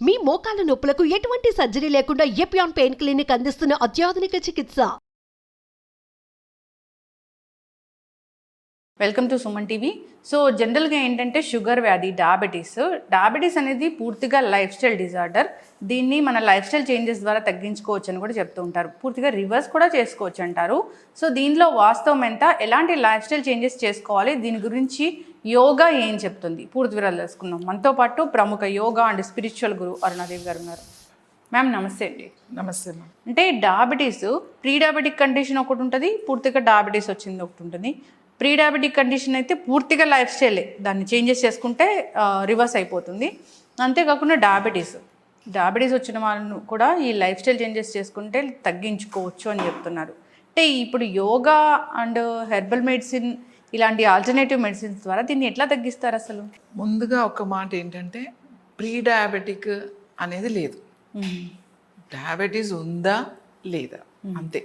మీ మోకాల నొప్పులకు ఎటువంటి సర్జరీ లేకుండా ఎపియాన్ పెయిన్ క్లినిక్ అందిస్తున్న అత్యాధునిక చికిత్స. Welcome to Suman TV. So జనరల్గా ఏంటంటే షుగర్ వ్యాధి, డయాబెటీస్ అనేది పూర్తిగా లైఫ్ స్టైల్ డిజార్డర్. దీన్ని మన లైఫ్ స్టైల్ చేంజెస్ ద్వారా తగ్గించుకోవచ్చు అని కూడా చెప్తూ ఉంటారు. పూర్తిగా రివర్స్ కూడా చేసుకోవచ్చు అంటారు. సో దీనిలో వాస్తవం ఎంత, ఎలాంటి లైఫ్ స్టైల్ చేంజెస్ చేసుకోవాలి, దీని గురించి యోగా ఏం చెప్తుంది, పూర్తి వివరాలు తెలుసుకుందాం. మనతో పాటు ప్రముఖ యోగా అండ్ స్పిరిచువల్ గురు అరుణాదేవి గారు ఉన్నారు. మ్యామ్ నమస్తే అండి. నమస్తే మ్యామ్. అంటే డయాబెటీస్ ప్రీ డయాబెటిక్ కండిషన్ ఒకటి ఉంటుంది, పూర్తిగా డయాబెటీస్ వచ్చింది ఒకటి ఉంటుంది. ప్రీ డయాబెటిక్ కండిషన్ అయితే పూర్తిగా లైఫ్ స్టైలే, దాన్ని చేంజెస్ చేసుకుంటే రివర్స్ అయిపోతుంది. అంతేకాకుండా డయాబెటీస్ వచ్చిన వాళ్ళను కూడా ఈ లైఫ్ స్టైల్ చేంజెస్ చేసుకుంటే తగ్గించుకోవచ్చు అని చెప్తున్నారు. అంటే ఇప్పుడు యోగా అండ్ హెర్బల్ మెడిసిన్ ఇలాంటి ఆల్టర్నేటివ్ మెడిసిన్స్ ద్వారా దీన్ని ఎట్లా తగ్గిస్తారు అసలు? ముందుగా ఒక మాట ఏంటంటే ప్రీ డయాబెటిక్ అనేది లేదు, డయాబెటీస్ ఉందా లేదా అంతే.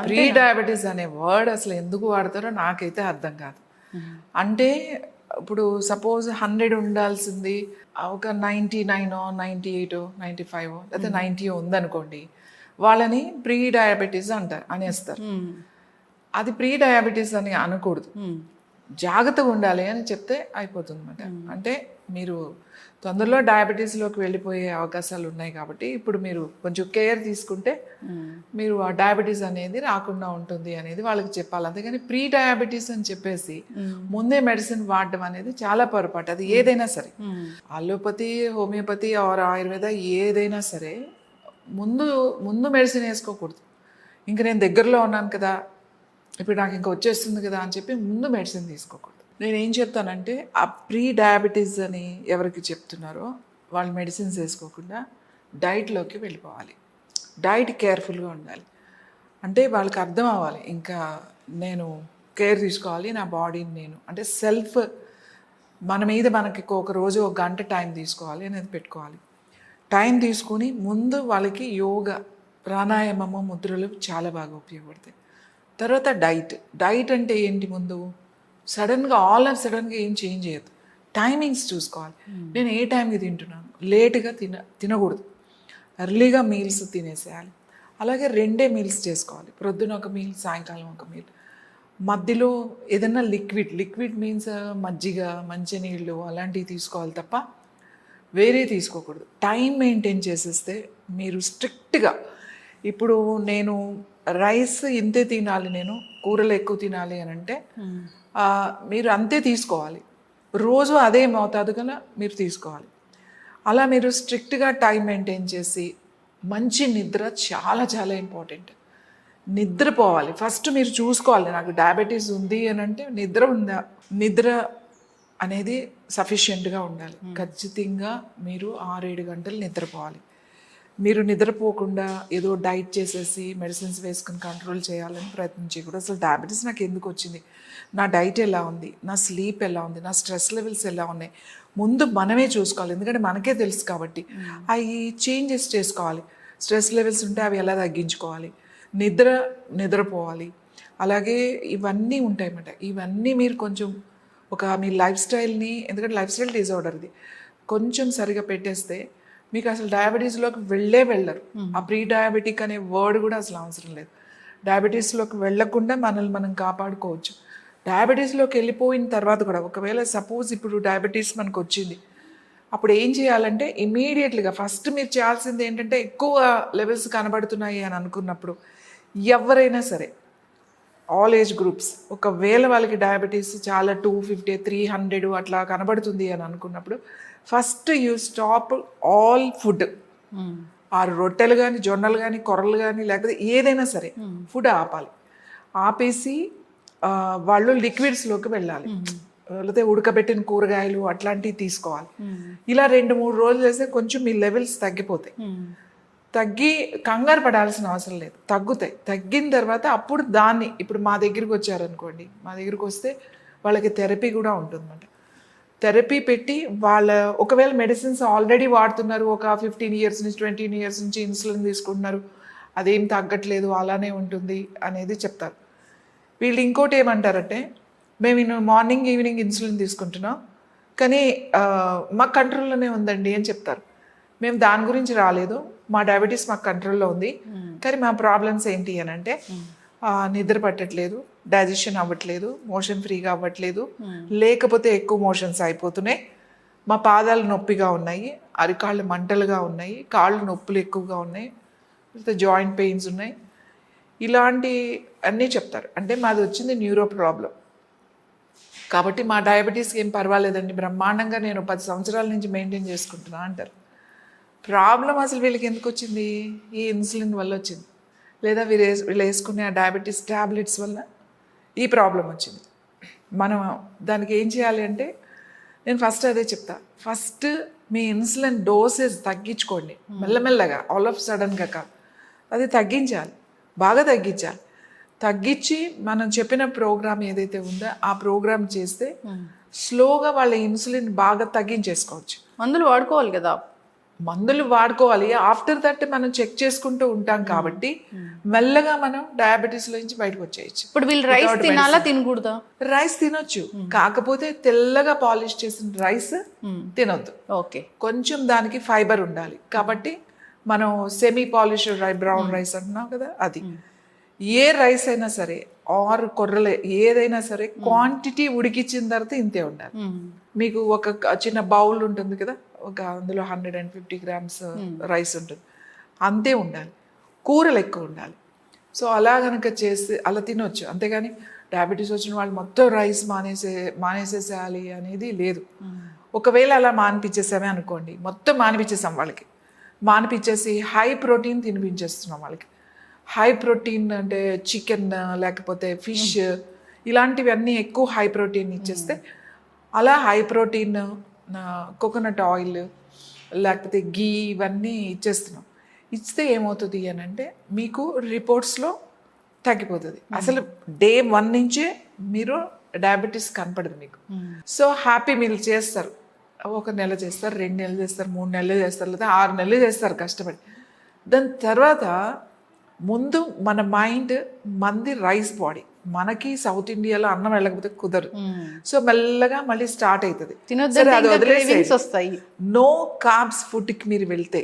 ప్రీ డయాబెటీస్ అనే వర్డ్ అసలు ఎందుకు వాడతారో నాకైతే అర్థం కాదు. అంటే ఇప్పుడు సపోజ్ 100 ఉండాల్సింది ఒక 99, 98, 95 లేకపోతే 90 ఉందనుకోండి, వాళ్ళని ప్రీ డయాబెటీస్ అనేస్తారు. అది ప్రీ డయాబెటీస్ అని అనకూడదు, జాగ్రత్తగా ఉండాలి అని చెప్తే అయిపోతుంది అన్నమాట. అంటే మీరు తొందరలో డయాబెటీస్లోకి వెళ్ళిపోయే అవకాశాలు ఉన్నాయి కాబట్టి ఇప్పుడు మీరు కొంచెం కేర్ తీసుకుంటే మీరు ఆ డయాబెటీస్ అనేది రాకుండా ఉంటుంది అనేది వాళ్ళకి చెప్పాలి. అంతేగాని ప్రీ డయాబెటీస్ అని చెప్పేసి ముందే మెడిసిన్ వాడడం అనేది చాలా పొరపాటు. అది ఏదైనా సరే, అలోపతి, హోమియోపతి ఆర్ ఆయుర్వేద ఏదైనా సరే ముందు మెడిసిన్ వేసుకోకూడదు. ఇంక నేను దగ్గరలో ఉన్నాను కదా, ఇప్పుడు నాకు ఇంకా వచ్చేస్తుంది కదా అని చెప్పి ముందు మెడిసిన్ తీసుకోకూడదు. నేను ఏం చెప్తానంటే ఆ ప్రీ డయాబెటీస్ అని ఎవరికి చెప్తున్నారో వాళ్ళు మెడిసిన్స్ వేసుకోకుండా డైట్లోకి వెళ్ళిపోవాలి. డైట్ కేర్ఫుల్గా ఉండాలి. అంటే వాళ్ళకి అర్థం అవ్వాలి, ఇంకా నేను కేర్ తీసుకోవాలి నా బాడీని, నేను అంటే సెల్ఫ్ మన మీద మనకి ఒక రోజు 1 గంట టైం తీసుకోవాలి అనేది పెట్టుకోవాలి. టైం తీసుకుని ముందు వాళ్ళకి యోగా, ప్రాణాయామము, ముద్రలు చాలా బాగా ఉపయోగపడతాయి. తర్వాత డైట్ అంటే ఏంటి, ముందు సడన్గా సడన్గా ఏం చేంజ్ చేయదు, టైమింగ్స్ చూసుకోవాలి. నేను ఏ టైంకి తింటున్నాను, లేటుగా తినకూడదు, ఎర్లీగా మీల్స్ తినేసేయాలి. అలాగే 2 మీల్స్ చేసుకోవాలి, ప్రొద్దున ఒక మీల్, సాయంకాలం ఒక మీల్. మధ్యలో ఏదైనా లిక్విడ్ మీన్స్ మజ్జిగ, మంచినీళ్ళు అలాంటివి తీసుకోవాలి తప్ప వేరే తీసుకోకూడదు. టైం మెయింటైన్ చేసేస్తే మీరు స్ట్రిక్ట్గా, ఇప్పుడు నేను రైస్ ఇంతే తినాలి, నేను కూరలు ఎక్కువ తినాలి అని అంటే మీరు అంతే తీసుకోవాలి, రోజు అదే మోతాదు కన్నా మీరు తీసుకోవాలి. అలా మీరు స్ట్రిక్ట్గా టైం మెయింటైన్ చేసి మంచి నిద్ర చాలా చాలా ఇంపార్టెంట్. నిద్రపోవాలి ఫస్ట్. మీరు చూసుకోవాలి నాకు డయాబెటీస్ ఉంది అని అంటే నిద్ర ఉందా, నిద్ర అనేది సఫిషియెంట్గా ఉండాలి. ఖచ్చితంగా మీరు 6-7 గంటలు నిద్రపోవాలి. మీరు నిద్రపోకుండా ఏదో డైట్ చేసేసి మెడిసిన్స్ వేసుకుని కంట్రోల్ చేయాలని ప్రయత్నం చేయకూడదు. అసలు డయాబెటీస్ నాకు ఎందుకు వచ్చింది, నా డైట్ ఎలా ఉంది, నా స్లీప్ ఎలా ఉంది, నా స్ట్రెస్ లెవెల్స్ ఎలా ఉన్నాయి, ముందు మనమే చూసుకోవాలి. ఎందుకంటే మనకే తెలుసు కాబట్టి అవి చేంజెస్ చేసుకోవాలి. స్ట్రెస్ లెవెల్స్ ఉంటే అవి ఎలా తగ్గించుకోవాలి, నిద్రపోవాలి. అలాగే ఇవన్నీ ఉంటాయి అన్నమాట. ఇవన్నీ మీరు కొంచెం మీ లైఫ్ స్టైల్ని, ఎందుకంటే లైఫ్ స్టైల్ డిజార్డర్ది కొంచెం సరిగా పెట్టేస్తే మీకు అసలు డయాబెటీస్లోకి వెళ్ళరు. ఆ ప్రీ డయాబెటిక్ అనే వర్డ్ కూడా అసలు అవసరం లేదు. డయాబెటీస్లోకి వెళ్ళకుండా మనల్ని మనం కాపాడుకోవచ్చు. డయాబెటీస్లోకి వెళ్ళిపోయిన తర్వాత కూడా ఒకవేళ సపోజ్ ఇప్పుడు డయాబెటీస్ మనకు వచ్చింది, అప్పుడు ఏం చేయాలంటే ఇమీడియట్లీగా ఫస్ట్ మీరు చేయాల్సింది ఏంటంటే, ఎక్కువ లెవెల్స్ కనబడుతున్నాయి అని అనుకున్నప్పుడు ఎవరైనా సరే ఆల్ ఏజ్ గ్రూప్స్, ఒకవేళ వాళ్ళకి డయాబెటీస్ చాలా 250, 300 అట్లా కనబడుతుంది అని అనుకున్నప్పుడు first you stop all food. ఆ రొట్టెలు కానీ, జొన్నలు కానీ, కొర్రలు కానీ, లేకపోతే ఏదైనా సరే ఫుడ్ ఆపేసి వాళ్ళు లిక్విడ్స్లోకి వెళ్ళాలి. లేకపోతే ఉడకబెట్టిన కూరగాయలు అట్లాంటివి తీసుకోవాలి. ఇలా 2-3 రోజులు చేస్తే కొంచెం మీ లెవెల్స్ తగ్గిపోతాయి. తగ్గి కంగారు పడాల్సిన అవసరం లేదు, తగ్గుతాయి. తగ్గిన తర్వాత అప్పుడు దాన్ని, ఇప్పుడు మా దగ్గరికి వచ్చారనుకోండి, మా దగ్గరికి వస్తే వాళ్ళకి థెరపీ కూడా ఉంటుందన్నమాట. థెరపీ పెట్టి ఒకవేళ మెడిసిన్స్ ఆల్రెడీ వాడుతున్నారు, ఒక 15 ఇయర్స్ నుంచి 20 ఇయర్స్ నుంచి ఇన్సులిన్ తీసుకుంటున్నారు, అదేం తగ్గట్లేదు, అలానే ఉంటుంది అనేది చెప్తారు. వీళ్ళు ఇంకోటి ఏమంటారంటే, మేము మార్నింగ్ ఈవినింగ్ ఇన్సులిన్ తీసుకుంటున్నాం కానీ మా కంట్రోల్లోనే ఉందండి అని చెప్తారు. మేము దాని గురించి రాలేదు, మా డయాబెటీస్ మాకు కంట్రోల్లో ఉంది, కానీ మా ప్రాబ్లమ్స్ ఏంటి అని అంటే నిద్ర పట్టట్లేదు, డైజెషన్ అవ్వట్లేదు, మోషన్ ఫ్రీగా అవ్వట్లేదు, లేకపోతే ఎక్కువ మోషన్స్ అయిపోతున్నాయి, మా పాదాలు నొప్పిగా ఉన్నాయి, అరికాళ్ళు మంటలుగా ఉన్నాయి, కాళ్ళు నొప్పులు ఎక్కువగా ఉన్నాయి, జాయింట్ పెయిన్స్ ఉన్నాయి, ఇలాంటి అన్నీ చెప్తారు. అంటే మాది వచ్చింది న్యూరో ప్రాబ్లం కాబట్టి మా డయాబెటీస్కి ఏం పర్వాలేదండి, బ్రహ్మాండంగా నేను 10 సంవత్సరాల నుంచి మెయింటైన్ చేసుకుంటున్నా అంటారు. ప్రాబ్లం అసలు వీళ్ళకి ఎందుకు వచ్చింది? ఈ ఇన్సులిన్ వల్ల వచ్చింది, లేదా వీళ్ళు వేసుకునే ఆ డయాబెటీస్ ట్యాబ్లెట్స్ వల్ల ఈ ప్రాబ్లం వచ్చింది. మనం దానికి ఏం చేయాలి అంటే నేను ఫస్ట్ అదే చెప్తా, ఫస్ట్ మీ ఇన్సులిన్ డోసేజ్ తగ్గించుకోండి మెల్లమెల్లగా, ఆల్ ఆఫ్ సడన్గా కాదు, అది తగ్గించాలి, బాగా తగ్గించాలి. తగ్గించి మనం చెప్పిన ప్రోగ్రామ్ ఏదైతే ఉందో ఆ ప్రోగ్రామ్ చేస్తే స్లోగా వాళ్ళ ఇన్సులిన్ బాగా తగ్గించేసుకోవచ్చు. మందులు వాడుకోవాలి కదా, మందులు వాడుకోవాలి. ఆఫ్టర్ దట్ మనం చెక్ చేసుకుంటూ ఉంటాం కాబట్టి మెల్లగా మనం డయాబెటీస్లో నుంచి బయటకు వచ్చేయచ్చు. ఇప్పుడు వీళ్ళు రైస్ తినాలా తినకూడదా? రైస్ తినొచ్చు, కాకపోతే తెల్లగా పాలిష్ చేసిన రైస్ తినొద్దు. ఓకే, కొంచెం దానికి ఫైబర్ ఉండాలి కాబట్టి మనం సెమీ పాలిష్ బ్రౌన్ రైస్ అంటున్నాం కదా, అది ఏ రైస్ అయినా సరే ఆర్ కొర్రలే ఏదైనా సరే క్వాంటిటీ ఉడికించిన తర్వాత ఇంతే ఉండాలి. మీకు ఒక చిన్న బౌల్ ఉంటుంది కదా, ఒక అందులో 150 grams రైస్ ఉంటుంది, అంతే ఉండాలి. కూరలు ఎక్కువ ఉండాలి. సో అలా కనుక చేస్తే అలా తినొచ్చు. అంతేగాని డయాబెటీస్ వచ్చిన వాళ్ళు మొత్తం రైస్ మానేసేసేయాలి అనేది లేదు. ఒకవేళ అలా మానిపించేసామే అనుకోండి, మొత్తం మానిపించేసాం వాళ్ళకి, మానిపించేసి హై ప్రోటీన్ తినిపించేస్తున్నాం వాళ్ళకి. హై ప్రోటీన్ అంటే చికెన్ లేకపోతే ఫిష్ ఇలాంటివి అన్నీ ఎక్కువ హై ప్రోటీన్ ఇచ్చేస్తే, అలా హై ప్రోటీన్ కోకోనట్ ఆయిల్ లేకపోతే గీ ఇవన్నీ ఇచ్చేస్తున్నాం. ఇస్తే ఏమవుతుంది అని అంటే మీకు రిపోర్ట్స్లో తగ్గిపోతుంది. అసలు డే 1 నుంచే మీరు డయాబెటీస్ కనపడదు మీకు. సో హ్యాపీ మీల్ చేస్తారు, 1 నెల చేస్తారు, 2 నెలలు చేస్తారు, 3 నెలలు చేస్తారు, లేదా 6 నెలలు చేస్తారు కష్టపడి. దాని తర్వాత ముందు మన మైండ్ మంది రైస్ బాడీ, మనకి సౌత్ ఇండియాలో అన్నం వెళ్ళకపోతే కుదరదు. సో మెల్లగా మళ్ళీ స్టార్ట్ అవుతుంది. నో కార్బ్స్ ఫుడ్కి మీరు వెళ్తే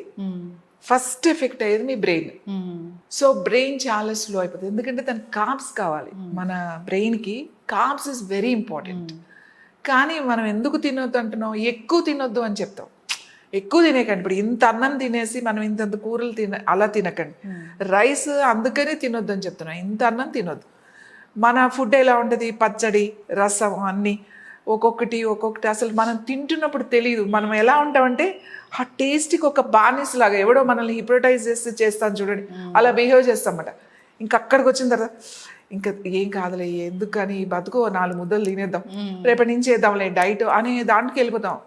ఫస్ట్ ఎఫెక్ట్ అయ్యేది మీ బ్రెయిన్. సో బ్రెయిన్ చాలా స్లో అయిపోతుంది, ఎందుకంటే దానికి కార్బ్స్ కావాలి. మన బ్రెయిన్కి కార్బ్స్ ఇస్ వెరీ ఇంపార్టెంట్. కానీ మనం ఎందుకు తినొద్దు అంటున్నాం? ఎక్కువ తినొద్దు అని చెప్తాం. ఎక్కువ తినేకండి. ఇప్పుడు ఇంత అన్నం తినేసి మనం ఇంత కూరలు అలా తినకండి. రైస్ అందుకనే తినొద్దు అని చెప్తున్నాం. ఇంత అన్నం తినొద్దు. మన ఫుడ్ ఎలా ఉంటుంది, పచ్చడి రసం అన్నీ ఒక్కొక్కటి అసలు మనం తింటున్నప్పుడు తెలియదు. మనం ఎలా ఉంటామంటే ఆ టేస్ట్కి ఒక బానిస్ లాగా, ఎవడో మనల్ని హిప్నోటైజ్ చేస్తాను చూడండి, అలా బిహేవ్ చేస్తామన్నమాట. ఇంకా అక్కడికి వచ్చిన తర్వాత ఇంకా ఏం కాదులే, ఎందుకు కానీ బతుకు 4 ముద్దలు తినేద్దాం, రేపటి నుంచి వేద్దాంలే డైట్ అనే దాంట్లోకి వెళ్ళిపోతాం.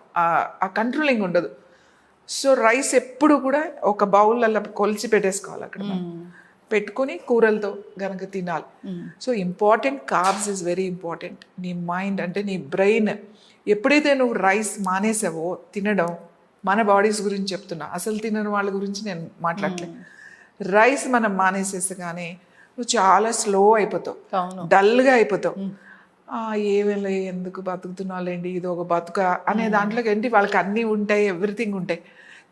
ఆ కంట్రోలింగ్ ఉండదు. సో రైస్ ఎప్పుడు కూడా ఒక బౌల్లో కొలిచి పెట్టేసుకోవాలి, అక్కడ పెట్టుకుని కూరలతో గనక తినాలి. So important, carbs is very important. నీ మైండ్ అంటే నీ బ్రెయిన్ ఎప్పుడైతే నువ్వు రైస్ మానేసావో తినడం, మన బాడీస్ గురించి చెప్తున్నా, అసలు తినని వాళ్ళ గురించి నేను మాట్లాడలేదు. రైస్ మనం మానేసేసగానే నువ్వు చాలా స్లో అయిపోతావు, డల్గా అయిపోతావు. ఏమేలే ఎందుకు బతుకుతున్నావులేండి, ఇది ఒక బతుక అనే దాంట్లోకి ఏంటి, వాళ్ళకి అన్నీ ఉంటాయి, ఎవ్రీథింగ్ ఉంటాయి,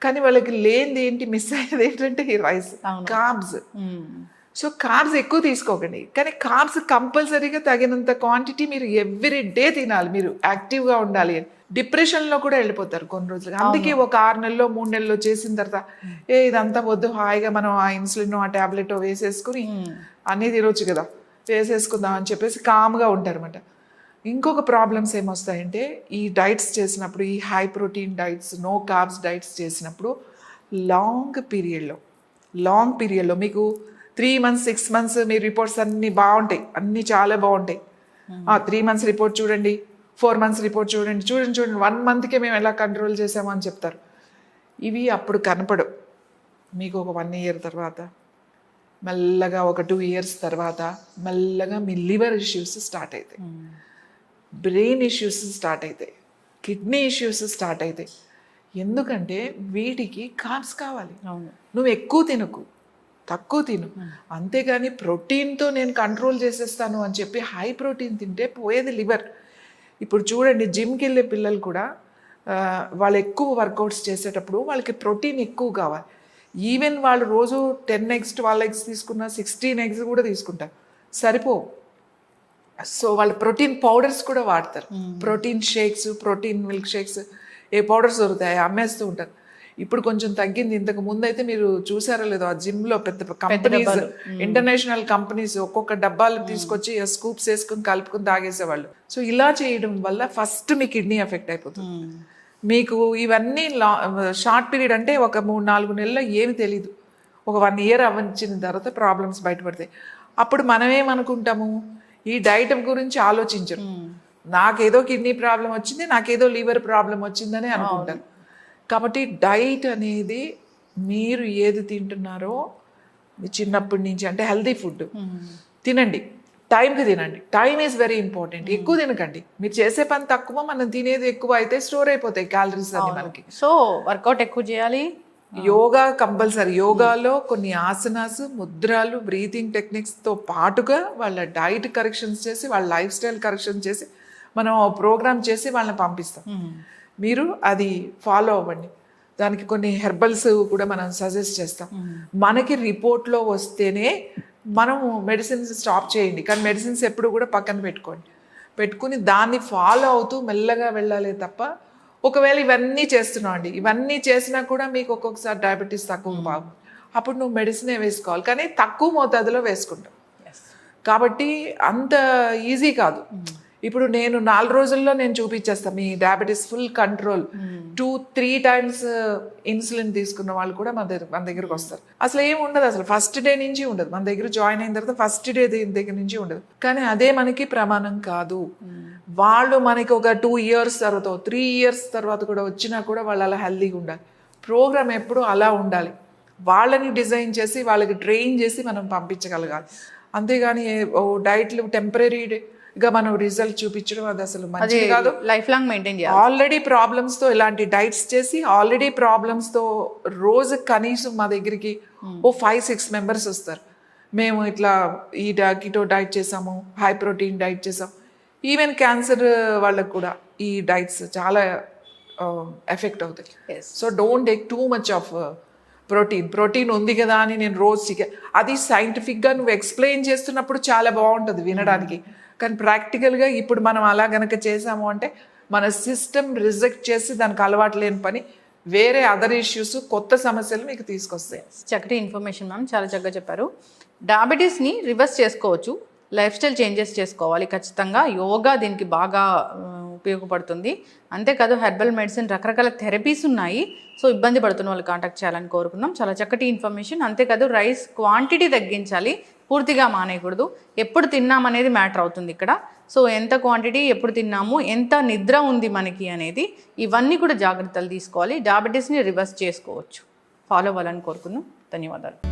కానీ వాళ్ళకి లేనిది ఏంటి, మిస్ అయ్యేది ఏంటంటే ఈ రైస్, కార్బ్స్. సో కార్బ్స్ ఎక్కువ తీసుకోకండి, కానీ కార్బ్స్ కంపల్సరీగా తగినంత క్వాంటిటీ మీరు ఎవ్రీ డే తినాలి. మీరు యాక్టివ్గా ఉండాలి. డిప్రెషన్లో కూడా వెళ్ళిపోతారు కొన్ని రోజులు. అందుకే ఒక 6 నెలలో 3 నెలలో చేసిన తర్వాత ఇదంతా వద్దు, హాయిగా మనం ఆ ఇన్సులిన్ ఆ ట్యాబ్లెట్ వేసేసుకుని అన్నీ తినొచ్చు కదా, వేసేసుకుందాం అని చెప్పేసి కామ్గా ఉంటారన్నమాట. ఇంకొక ప్రాబ్లమ్స్ ఏమొస్తాయంటే, ఈ డైట్స్ చేసినప్పుడు, ఈ high protein diets, no carbs diets చేసినప్పుడు లాంగ్ పీరియడ్లో మీకు 3 months 6 months మీ రిపోర్ట్స్ అన్నీ బాగుంటాయి, అన్నీ చాలా బాగుంటాయి. 3 months రిపోర్ట్ చూడండి, 4 months రిపోర్ట్ చూడండి, 1 monthకే మేము ఎలా కంట్రోల్ చేసామో అని చెప్తారు. ఇవి అప్పుడు కనపడవు. మీకు ఒక 1 year తర్వాత, మెల్లగా ఒక 2 years తర్వాత మెల్లగా మీ లివర్ ఇష్యూస్ స్టార్ట్ అవుతాయి, బ్రెయిన్ ఇష్యూస్ స్టార్ట్ అవుతాయి, కిడ్నీ ఇష్యూస్ స్టార్ట్ అవుతాయి. ఎందుకంటే వీటికి కార్బ్స్ కావాలి. నువ్వు ఎక్కువ తినకు, తక్కువ తిను, అంతేగాని ప్రోటీన్తో నేను కంట్రోల్ చేసేస్తాను అని చెప్పి హై ప్రోటీన్ తింటే పోయేది లివర్. ఇప్పుడు చూడండి, జిమ్కి వెళ్ళే పిల్లలు కూడా వాళ్ళు ఎక్కువ వర్కౌట్స్ చేసేటప్పుడు వాళ్ళకి ప్రోటీన్ ఎక్కువ కావాలి. ఈవెన్ వాళ్ళు రోజు 10 eggs 12 eggs తీసుకున్న 16 eggs కూడా తీసుకుంటారు, సరిపోవు. సో వాళ్ళు ప్రోటీన్ పౌడర్స్ కూడా వాడతారు, protein shakes, protein milk shakes, ఏ పౌడర్స్ దొరుకుతాయి అమ్మేస్తూ ఉంటారు. ఇప్పుడు కొంచెం తగ్గింది. ఇంతకు ముందు అయితే మీరు చూసారో లేదో, ఆ జిమ్లో పెద్ద కంపెనీస్, ఇంటర్నేషనల్ కంపెనీస్ ఒక్కొక్క డబ్బాలు తీసుకొచ్చి స్కూప్స్ వేసుకుని కలుపుకుని తాగేసేవాళ్ళు. సో ఇలా చేయడం వల్ల ఫస్ట్ మీ కిడ్నీ ఎఫెక్ట్ అయిపోతుంది. మీకు ఇవన్నీ షార్ట్ పీరియడ్ అంటే ఒక 3-4 నెలల్లో ఏమి తెలీదు. ఒక 1 year అవ్వచ్చిన తర్వాత ప్రాబ్లమ్స్ బయటపడతాయి. అప్పుడు మనమేమనుకుంటాము, ఈ డైట్ గురించి ఆలోచించరు. నాకేదో కిడ్నీ ప్రాబ్లం వచ్చింది, నాకేదో లివర్ ప్రాబ్లం వచ్చిందని అనుకుంటారు. కాబట్టి డైట్ అనేది మీరు ఏది తింటున్నారో మీ చిన్నప్పటి నుంచి, అంటే హెల్తీ ఫుడ్ తినండి, టైంకి తినండి. Time is very important. ఎక్కువ తినకండి. మీరు చేసే పని తక్కువ, మనం తినేది ఎక్కువ అయితే స్టోర్ అయిపోతాయి క్యాలరీస్ అన్ని మనకి. సో వర్కౌట్ ఎక్కువ చేయాలి. యోగా కంపల్సరీ. యోగాలో కొన్ని ఆసనాస్, ముద్రాలు, బ్రీతింగ్ టెక్నిక్స్తో పాటుగా వాళ్ళ డైట్ కరెక్షన్స్ చేసి, వాళ్ళ లైఫ్ స్టైల్ కరెక్షన్ చేసి మనం ప్రోగ్రామ్ చేసి వాళ్ళని పంపిస్తాం. మీరు అది ఫాలో అవ్వండి. దానికి కొన్ని హెర్బల్స్ కూడా మనం సజెస్ట్ చేస్తాం. మనకి రిపోర్ట్లో వస్తేనే మనము మెడిసిన్స్ స్టాప్ చేయండి. కానీ మెడిసిన్స్ ఎప్పుడు కూడా పక్కన పెట్టుకుని దాన్ని ఫాలో అవుతూ మెల్లగా వెళ్ళాలి తప్ప, ఒకవేళ ఇవన్నీ చేస్తున్నావు అండి, ఇవన్నీ చేసినా కూడా మీకు ఒక్కొక్కసారి డయాబెటీస్ తక్కువ బాగు, అప్పుడు నువ్వు మెడిసినే వేసుకోవాలి. కానీ తక్కువ మోతాదులో వేసుకుంటావు. కాబట్టి అంత ఈజీ కాదు. ఇప్పుడు నేను 4 రోజుల్లో నేను చూపించేస్తాను మీ diabetes full control. 2-3 times insulin తీసుకున్న వాళ్ళు కూడా మన దగ్గరకు వస్తారు. అసలు ఏమి ఉండదు, అసలు ఫస్ట్ డే నుంచి ఉండదు. మన దగ్గర జాయిన్ అయిన తర్వాత ఫస్ట్ డే దగ్గర నుంచి ఉండదు. కానీ అదే మనకి ప్రమాణం కాదు. వాళ్ళు మనకి ఒక 2 years తర్వాత, 3 years తర్వాత కూడా వచ్చినా కూడా వాళ్ళు అలా హెల్తీగా ఉండాలి. ప్రోగ్రామ్ ఎప్పుడు అలా ఉండాలి. వాళ్ళని డిజైన్ చేసి, వాళ్ళకి ట్రైన్ చేసి మనం పంపించగలగాలి. అంతేగాని డైట్లు టెంపరీగా మనం రిజల్ట్ చూపించడం అది అసలు మంచిది కాదు. లైఫ్ లాంగ్ మెయింటైన్ చేయాలి. ఆల్రెడీ ప్రాబ్లమ్స్తో ఇలాంటి డైట్స్ చేసి, ఆల్రెడీ ప్రాబ్లమ్స్తో రోజు కనీసం మా దగ్గరికి 5-6 members వస్తారు. మేము ఇట్లా ఈ కీటో డైట్ చేసాము, హై ప్రోటీన్ డైట్ చేసాము. ఈవెన్ క్యాన్సర్ వాళ్ళకు కూడా ఈ డైట్స్ చాలా ఎఫెక్ట్ అవుతాయి. So don't take too much of protein ఉంది కదా అని నేను రోజు చికెన్, అది సైంటిఫిక్గా నువ్వు ఎక్స్ప్లెయిన్ చేస్తున్నప్పుడు చాలా బాగుంటుంది వినడానికి. కానీ ప్రాక్టికల్గా ఇప్పుడు మనం అలా గనక చేసాము అంటే మన సిస్టమ్ రిజెక్ట్ చేసి దానికి అలవాటు లేని పని వేరే అదర్ ఇష్యూస్, కొత్త సమస్యలు మీకు తీసుకొస్తాయి. చక్కటి ఇన్ఫర్మేషన్ మ్యామ్, చాలా చక్కగా చెప్పారు. డయాబెటీస్ని రివర్స్ చేసుకోవచ్చు, లైఫ్ స్టైల్ చేంజెస్ చేసుకోవాలి ఖచ్చితంగా. యోగా దీనికి బాగా ఉపయోగపడుతుంది. అంతేకాదు హెర్బల్ మెడిసిన్, రకరకాల థెరపీస్ ఉన్నాయి. సో ఇబ్బంది పడుతున్న వాళ్ళు కాంటాక్ట్ చేయాలని కోరుకుందాం. చాలా చక్కటి ఇన్ఫర్మేషన్. అంతేకాదు రైస్ క్వాంటిటీ తగ్గించాలి, పూర్తిగా మానేయకూడదు. ఎప్పుడు తిన్నామనేది మ్యాటర్ అవుతుంది ఇక్కడ. సో ఎంత క్వాంటిటీ, ఎప్పుడు తిన్నాము, ఎంత నిద్ర ఉంది మనకి అనేది, ఇవన్నీ కూడా జాగ్రత్తలు తీసుకోవాలి. డయాబెటీస్ని రివర్స్ చేసుకోవచ్చు. ఫాలో అవ్వాలని కోరుకుందాం. ధన్యవాదాలు.